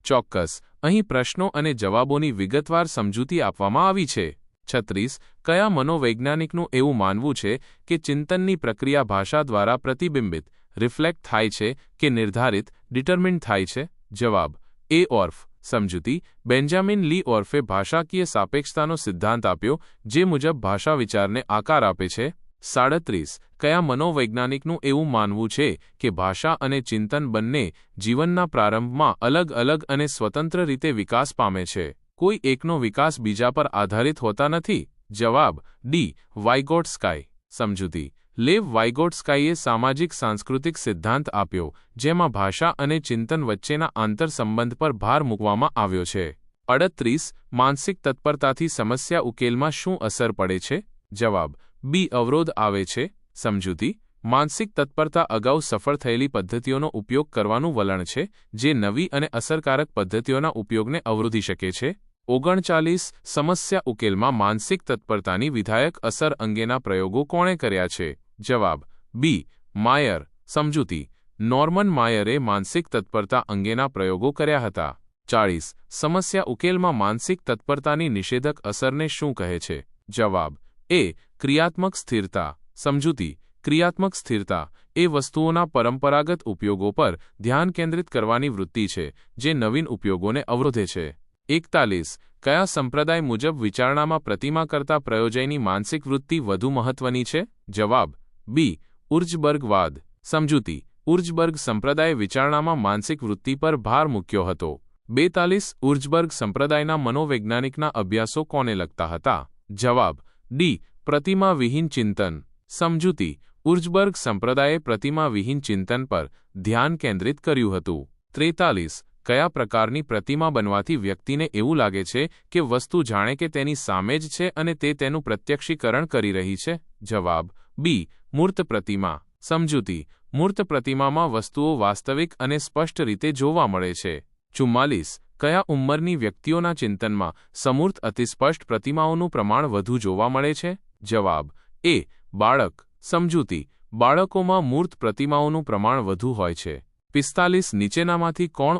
ચોક્કસ. અહીં પ્રશ્નો અને જવાબોની વિગતવાર સમજૂતી આપવામાં આવી છે. 36. કયા મનોવૈજ્ઞાનિકનું એવું માનવું છે કે ચિંતનની પ્રક્રિયા ભાષા દ્વારા પ્રતિબિંબિત રિફ્લેક્ટ થાય છે કે નિર્ધારિત ડિટરમિન્ડ થાય છે? જવાબ એ. ઓર્ફ. સમજૂતી. બેન્જામિન લી ઓર્ફે ભાષાકીય સાપેક્ષતાનો સિદ્ધાંત આપ્યો જે મુજબ ભાષા વિચારને આકાર આપે છે. 37. કયા મનોવૈજ્ઞાનિકનું એવું માનવું છે કે ભાષા અને ચિંતન બંને જીવનના પ્રારંભમાં અલગ અલગ અને સ્વતંત્ર રીતે વિકાસ પામે છે? કોઈ એકનો વિકાસ બીજા પર આધારિત હોતા નથી? જવાબ ડી. વાઇગોટ્સ્કાય. સમજૂતી. લેવ વાઇગોટ્સ્કાઈએ સામાજિક સાંસ્કૃતિક સિદ્ધાંત આપ્યો જેમાં ભાષા અને ચિંતન વચ્ચેના આંતરસંબંધ પર ભાર મૂકવામાં આવ્યો છે. 38. માનસિક તત્પરતાથી સમસ્યા ઉકેલમાં શું અસર પડે છે? જવાબ બી. અવરોધ આવે છે. સમજૂતી. માનસિક તત્પરતા અગાઉ સફળ થયેલી પદ્ધતિઓનો ઉપયોગ કરવાનું વલણ છે જે નવી અને અસરકારક પદ્ધતિઓના ઉપયોગને અવરોધી શકે છે. 39. સમસ્યા ઉકેલમાં માનસિક તત્પરતાની વિધાયક અસર અંગેના પ્રયોગો કોણે કર્યા છે? જવાબ બી. માયર. સમજૂતી. નોર્મન માયરે માનસિક તત્પરતા અંગેના પ્રયોગો કર્યા હતા. 40. સમસ્યા ઉકેલમાં માનસિક તત્પરતાની નિષેધક અસરને શું કહે છે? જવાબ એ. ક્રિયાત્મક સ્થિરતા. સમજૂતી. ક્રિયાત્મક સ્થિરતા એ વસ્તુઓના પરંપરાગત ઉપયોગો પર ધ્યાન કેન્દ્રિત કરવાની વૃત્તિ છે જે નવીન ઉપયોગોને અવરોધે છે. 41. કયા સંપ્રદાય મુજબ વિચારણામાં પ્રતિમા કરતા પ્રયોજયની માનસિક વૃત્તિ વધુ મહત્વની છે? જવાબ બી. ઉર્જબર્ગવાદ. સમજૂતી. ઉર્જબર્ગ સંપ્રદાય વિચારણામાં માનસિક વૃત્તિ પર ભાર મૂક્યો હતો. 42. ઉર્જબર્ગ સંપ્રદાયના મનોવૈજ્ઞાનિકના અભ્યાસો કોને લગતા હતા? જવાબ ડી. પ્રતિમા વિહીન ચિંતન. સમજૂતી. ઉર્જબર્ગ સંપ્રદાયે પ્રતિમા વિહીન ચિંતન પર ધ્યાન કેન્દ્રિત કર્યું હતું. 43. કયા પ્રકારની પ્રતિમા બનવાથી વ્યક્તિને એવું લાગે છે કે વસ્તુ જાણે કે તેની સામે જ છે અને તે તેનું પ્રત્યક્ષીકરણ કરી રહી છે? જવાબ બી. મૂર્ત પ્રતિમા. સમજૂતી. મૂર્ત પ્રતિમામાં વસ્તુઓ વાસ્તવિક અને સ્પષ્ટ રીતે જોવા મળે છે. 44. કયા ઉંમરની વ્યક્તિઓના ચિંતનમાં સમૂર્ત અતિસ્પષ્ટ પ્રતિમાઓનું પ્રમાણ વધુ જોવા મળે છે? જવાબ એ. બાળક. સમજૂતી. બાળકોમાં મૂર્ત પ્રતિમાઓનું પ્રમાણ વધુ હોય છે. 45. નીચેનામાંથી કોણ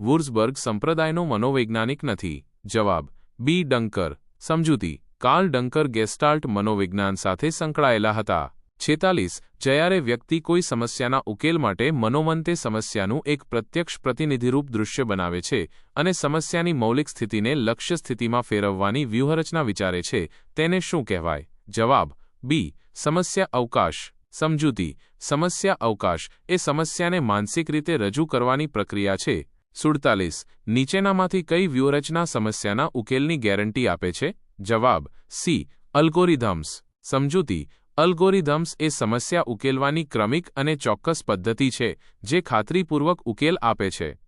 વુર્ઝબર્ગ સંપ્રદાયનો મનોવૈજ્ઞાનિક નથી? જવાબ બી. ડંકર. સમજૂતી. કાર્લ ડંકર ગેસ્ટાલ્ટ મનોવિજ્ઞાન સાથે સંકળાયેલા હતા. 46. જ્યારે વ્યક્તિ કોઈ સમસ્યાના ઉકેલ માટે મનોમન સમસ્યાનું એક પ્રત્યક્ષ પ્રતિનિધિરૂપ દૃશ્ય બનાવે છે અને સમસ્યાની મૌલિક સ્થિતિને લક્ષ્ય સ્થિતિમાં ફેરવવાની વ્યૂહરચના વિચારે છે તેને શું કહેવાય? જવાબ બી. સમસ્યા અવકાશ. સમજૂતી. સમસ્યા અવકાશ એ સમસ્યાને માનસિક રીતે રજૂ કરવાની પ્રક્રિયા છે. 47. નીચેનામાંથી કઈ વ્યૂહરચના સમસ્યાના ઉકેલની ગેરંટી આપે છે? જવાબ સી. અલ્ગોરિધમ્સ. સમજૂતી. અલ્ગોરિધમ્સ એ સમસ્યા ઉકેલવાની ક્રમિક અને ચોક્કસ પદ્ધતિ છે જે ખાતરીપૂર્વક ઉકેલ આપે છે.